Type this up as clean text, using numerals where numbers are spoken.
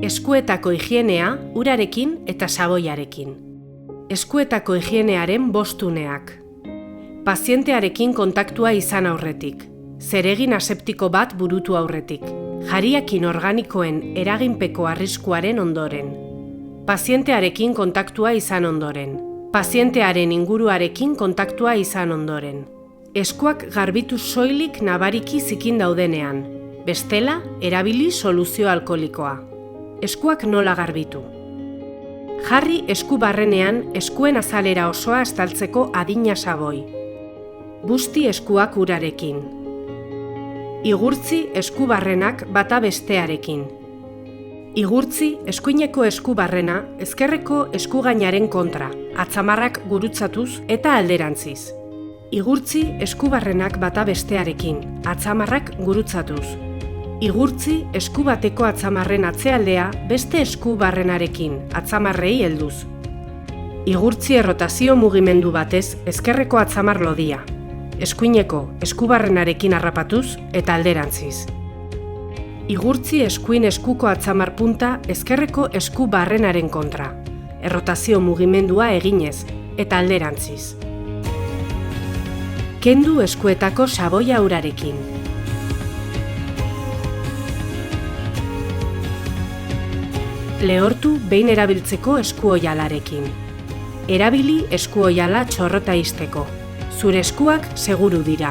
Eskuetako higienea urarekin eta saboiarekin. Eskuetako higienearen 5 uneak. Pazientearekin kontaktua izan aurretik. Zeregin aseptiko bat burutu aurretik. Jariakin organikoen eraginpeko arriskuaren ondoren. Pazientearekin kontaktua izan ondoren. Pazientearen inguruarekin kontaktua izan ondoren. Eskuak garbitu soilik nabariki zikin daudenean. Bestela, erabili soluzio alkoholikoa. Eskuak nola garbitu. Jarri esku barrenean eskuen azalera osoa estaltzeko adina saboi. Busti eskuak urarekin. Igurtzi esku barrenak bata bestearekin. Igurtzi eskuineko esku barrena ezkerreko eskugainaren kontra, atzamarrak gurutzatuz eta alderantziz. Igurtzi esku barrenak bata bestearekin, atzamarrak gurutzatuz. Igurtzi esku bateko atzamarren atzealdea beste esku barrenarekin, atzamarrei helduz. Igurtzi errotazio mugimendu batez ezkerreko atzamar lodia. Eskuineko eskubarrenarekin harrapatuz eta alderantziz. Igurtzi eskuin eskuko atzamar punta ezkerreko esku barrenaren kontra. Errotazio mugimendua eginez eta alderantziz. Kendu eskuetako saboia urarekin. Lehortu behin erabiltzeko esku oihalarekin. Erabili esku oihala txorrota ixteko. Zure eskuak seguru dira.